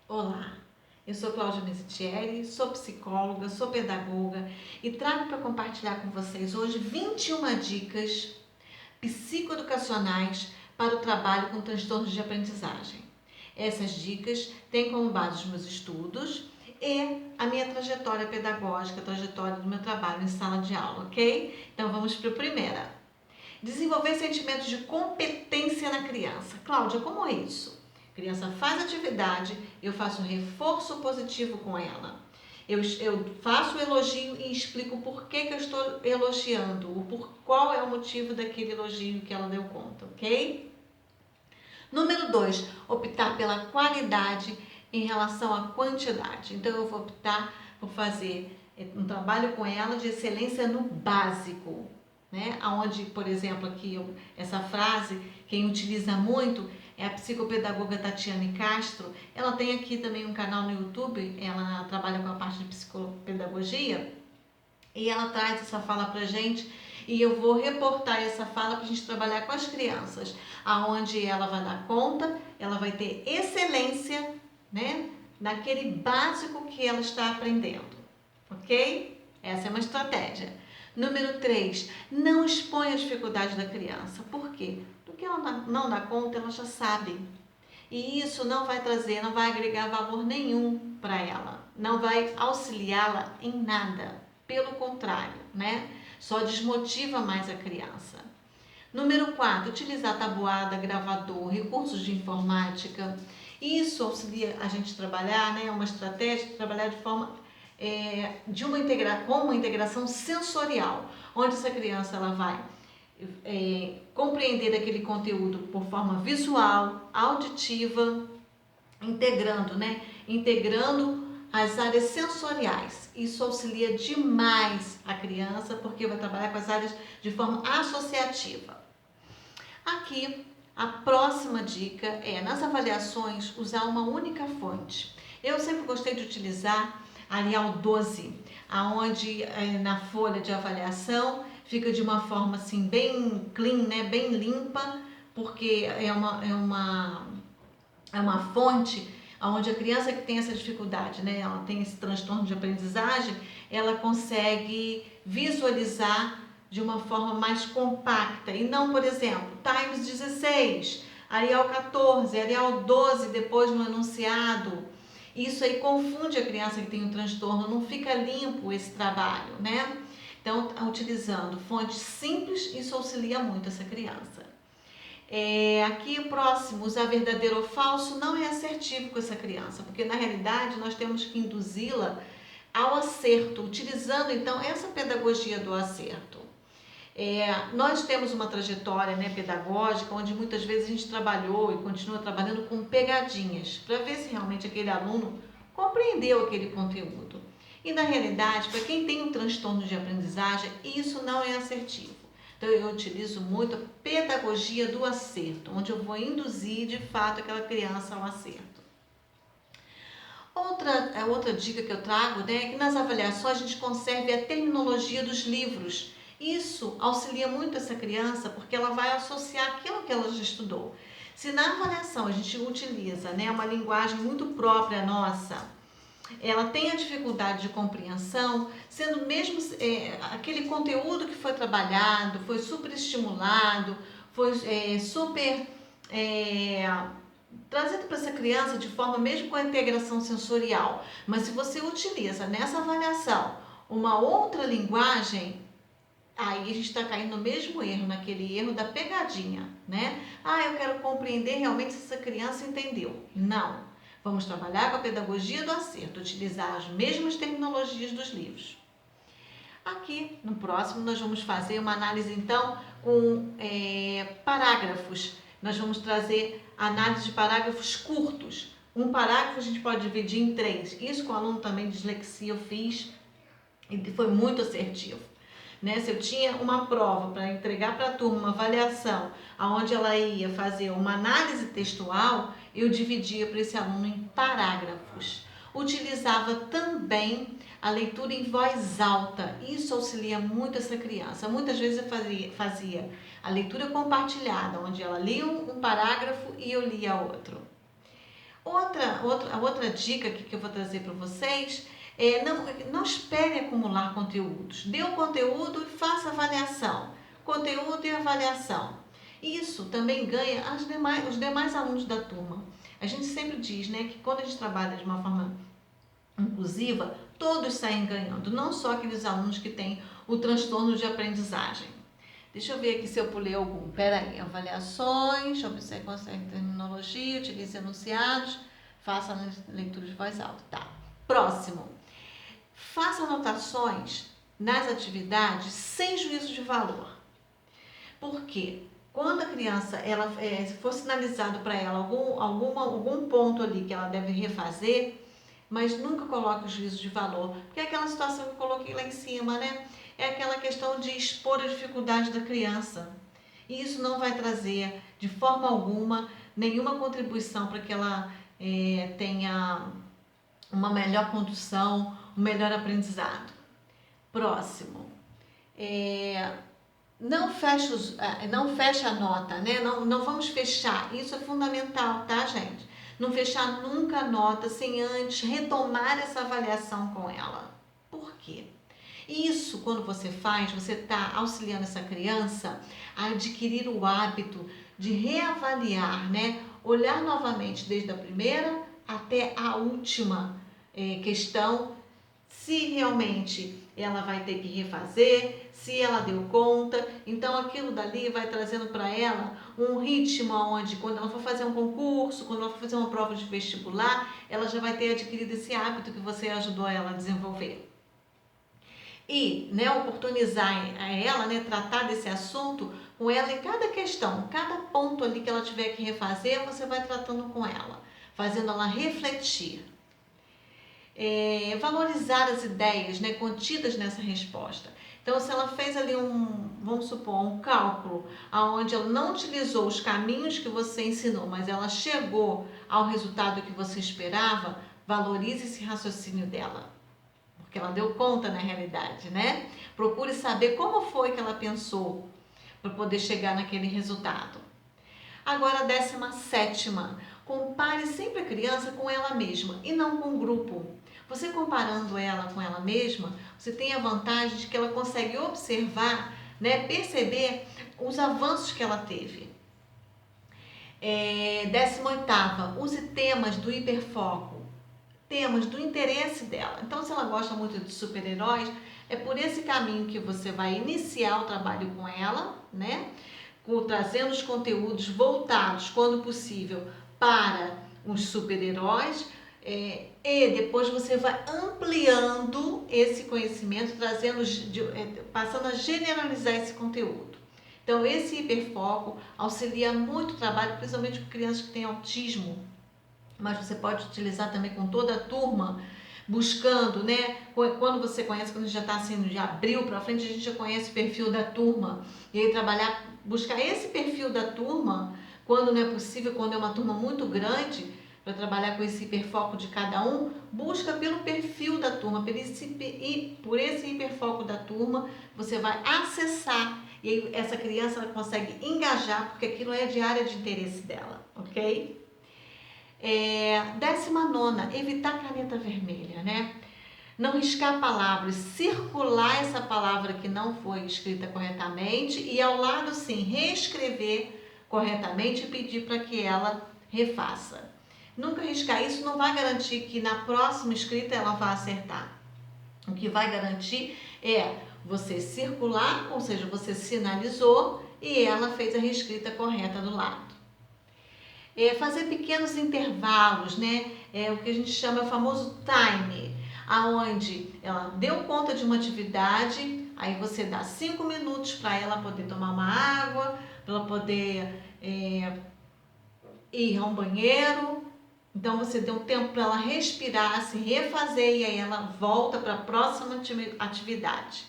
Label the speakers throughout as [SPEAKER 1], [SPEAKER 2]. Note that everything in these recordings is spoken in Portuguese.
[SPEAKER 1] Olá, eu sou Cláudia Mesitieri, sou psicóloga, sou pedagoga e trago para compartilhar com vocês hoje 21 dicas psicoeducacionais para o trabalho com transtornos de aprendizagem. Essas dicas têm como base os meus estudos e a minha trajetória pedagógica, a trajetória do meu trabalho em sala de aula, ok? Então vamos para a primeira. Desenvolver sentimentos de competência na criança. Cláudia, como é isso? A criança faz atividade, eu faço um reforço positivo com ela. Eu faço o elogio e explico por que eu estou elogiando, qual é o motivo daquele elogio que ela deu conta, ok? Número 2, optar pela qualidade em relação à quantidade. Então eu vou optar por fazer um trabalho com ela de excelência no básico, né? Onde, por exemplo, aqui essa frase, quem utiliza muito é a psicopedagoga Tatiane Castro. Ela tem aqui também um canal no YouTube, ela trabalha com a parte de psicopedagogia e ela traz essa fala pra gente e eu vou reportar essa fala para a gente trabalhar com as crianças, aonde ela vai dar conta, ela vai ter excelência, né, naquele básico que ela está aprendendo, ok? Essa é uma estratégia. Número 3, não expõe as dificuldades da criança. Por quê? Porque ela não dá conta, ela já sabe. E isso não vai trazer, não vai agregar valor nenhum para ela. Não vai auxiliá-la em nada. Pelo contrário, né? Só desmotiva mais a criança. Número 4, utilizar tabuada, gravador, recursos de informática. Isso auxilia a gente a trabalhar, né? Uma estratégia de trabalhar de forma com uma integração sensorial, onde essa criança ela vai compreender aquele conteúdo por forma visual, auditiva, integrando, né? Integrando as áreas sensoriais. Isso auxilia demais a criança, porque vai trabalhar com as áreas de forma associativa. Aqui, a próxima dica é, nas avaliações, usar uma única fonte. Eu sempre gostei de utilizar Arial 12, aonde na folha de avaliação fica de uma forma assim bem clean, né, bem limpa, porque é uma fonte onde a criança que tem essa dificuldade, né, ela tem esse transtorno de aprendizagem, ela consegue visualizar de uma forma mais compacta e não, por exemplo, Times 16, Arial 14, Arial 12 depois no enunciado. Isso aí confunde a criança que tem um transtorno, não fica limpo esse trabalho, né? Então, utilizando fontes simples, isso auxilia muito essa criança. Aqui próximo, usar verdadeiro ou falso não é assertivo com essa criança, porque na realidade nós temos que induzi-la ao acerto, utilizando então essa pedagogia do acerto. Nós temos uma trajetória, né, pedagógica, onde muitas vezes a gente trabalhou e continua trabalhando com pegadinhas, para ver se realmente aquele aluno compreendeu aquele conteúdo. E na realidade, para quem tem um transtorno de aprendizagem, isso não é assertivo. Então eu utilizo muito a pedagogia do acerto, onde eu vou induzir de fato aquela criança ao acerto. Outra dica que eu trago, né, é que nas avaliações a gente conserve a terminologia dos livros. Isso auxilia muito essa criança porque ela vai associar aquilo que ela já estudou. Se na avaliação a gente utiliza, né, uma linguagem muito própria nossa, ela tem a dificuldade de compreensão, sendo mesmo aquele conteúdo que foi trabalhado, foi super estimulado, foi super trazido para essa criança de forma mesmo com a integração sensorial. Mas se você utiliza nessa avaliação uma outra linguagem, aí a gente está caindo no mesmo erro, naquele erro da pegadinha, né? Eu quero compreender realmente se essa criança entendeu. Não. Vamos trabalhar com a pedagogia do acerto, utilizar as mesmas terminologias dos livros. Aqui, no próximo, nós vamos fazer uma análise, então, com parágrafos. Nós vamos trazer análise de parágrafos curtos. Um parágrafo a gente pode dividir em 3. Isso com o aluno também de dislexia eu fiz e foi muito assertivo. Né? Se eu tinha uma prova para entregar para a turma, uma avaliação, onde ela ia fazer uma análise textual, eu dividia para esse aluno em parágrafos. Utilizava também a leitura em voz alta, isso auxilia muito essa criança. Muitas vezes eu fazia a leitura compartilhada, onde ela lia um parágrafo e eu lia outro. A outra dica aqui que eu vou trazer para vocês é não espere acumular conteúdos. Dê o conteúdo e faça avaliação. Conteúdo e avaliação. Isso também ganha os demais alunos da turma. A gente sempre diz, né, que quando a gente trabalha de uma forma inclusiva, todos saem ganhando, não só aqueles alunos que têm o transtorno de aprendizagem. Deixa eu ver aqui se eu pulei algum. Peraí, avaliações, observe terminologia, utilize enunciados, faça leitura de voz alta. Tá. Próximo. Faça anotações nas atividades sem juízo de valor. Por quê? Quando a criança for sinalizado para ela algum ponto ali que ela deve refazer, mas nunca coloque o juízo de valor, porque é aquela situação que eu coloquei lá em cima, né? É aquela questão de expor a dificuldade da criança. E isso não vai trazer, de forma alguma, nenhuma contribuição para que ela tenha uma melhor condução, um melhor aprendizado. Próximo. Não feche a nota, né? Não vamos fechar. Isso é fundamental, tá, gente? Não fechar nunca a nota sem antes retomar essa avaliação com ela. Por quê? Isso, quando você faz, você está auxiliando essa criança a adquirir o hábito de reavaliar, né? Olhar novamente desde a primeira até a última questão, se realmente ela vai ter que refazer, se ela deu conta. Então aquilo dali vai trazendo para ela um ritmo onde quando ela for fazer um concurso, quando ela for fazer uma prova de vestibular, ela já vai ter adquirido esse hábito que você ajudou ela a desenvolver. E, né, oportunizar a ela, né, tratar desse assunto com ela em cada questão, cada ponto ali que ela tiver que refazer, você vai tratando com ela, fazendo ela refletir. Valorizar as ideias, né, contidas nessa resposta. Então, se ela fez ali vamos supor, um cálculo, onde ela não utilizou os caminhos que você ensinou, mas ela chegou ao resultado que você esperava, valorize esse raciocínio dela, porque ela deu conta na realidade, né? Procure saber como foi que ela pensou para poder chegar naquele resultado. Agora, a 17ª, compare sempre a criança com ela mesma e não com o grupo. Você comparando ela com ela mesma, você tem a vantagem de que ela consegue observar, né, perceber os avanços que ela teve. 18ª, use temas do hiperfoco, temas do interesse dela. Então, se ela gosta muito de super-heróis, é por esse caminho que você vai iniciar o trabalho com ela, né? Trazendo os conteúdos voltados, quando possível, para os super-heróis, e depois você vai ampliando esse conhecimento, passando a generalizar esse conteúdo. Então, esse hiperfoco auxilia muito o trabalho, principalmente com crianças que têm autismo, mas você pode utilizar também com toda a turma, buscando, né? Quando você conhece, quando já está assim, de abril para frente, a gente já conhece o perfil da turma, e aí buscar esse perfil da turma, quando não é possível, quando é uma turma muito grande, para trabalhar com esse hiperfoco de cada um, busca pelo perfil da turma, por esse hiperfoco da turma, você vai acessar, e aí essa criança ela consegue engajar, porque aquilo é de área de interesse dela, ok? 19ª, evitar caneta vermelha, né? Não riscar palavras, circular essa palavra que não foi escrita corretamente e ao lado sim, reescrever corretamente e pedir para que ela refaça. Nunca riscar, isso não vai garantir que na próxima escrita ela vá acertar. O que vai garantir é você circular, ou seja, você sinalizou e ela fez a reescrita correta do lado. Fazer pequenos intervalos, né? O que a gente chama o famoso time, aonde ela deu conta de uma atividade, aí você dá 5 minutos para ela poder tomar uma água, para ela poder ir a um banheiro. Então você deu um tempo para ela respirar, se refazer e aí ela volta para a próxima atividade.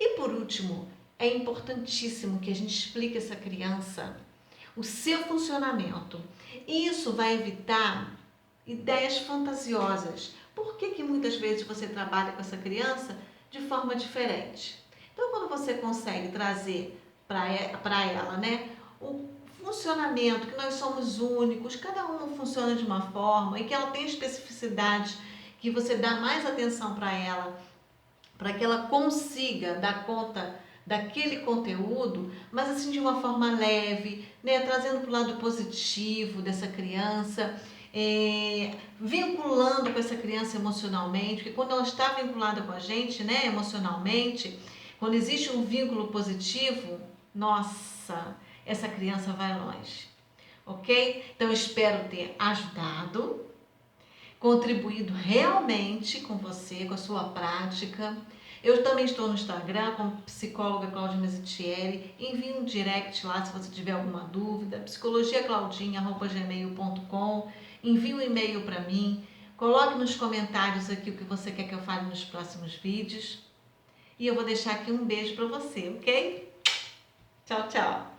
[SPEAKER 1] E por último, é importantíssimo que a gente explique a essa criança o seu funcionamento. Isso vai evitar ideias fantasiosas. Por que muitas vezes você trabalha com essa criança de forma diferente? Então, quando você consegue trazer para ela, né, o funcionamento, que nós somos únicos, cada um funciona de uma forma e que ela tem especificidades que você dá mais atenção para que ela consiga dar conta daquele conteúdo, mas assim de uma forma leve, né? Trazendo para o lado positivo dessa criança, vinculando com essa criança emocionalmente, porque quando ela está vinculada com a gente, né, emocionalmente, quando existe um vínculo positivo, nossa, essa criança vai longe, ok? Então eu espero ter ajudado, contribuído realmente com você, com a sua prática. Eu também estou no Instagram como psicóloga Cláudia Mesitieri. Envie um direct lá se você tiver alguma dúvida. psicologiaclaudinha@gmail.com. Envie um e-mail para mim. Coloque nos comentários aqui o que você quer que eu fale nos próximos vídeos. E eu vou deixar aqui um beijo para você, ok? Tchau, tchau!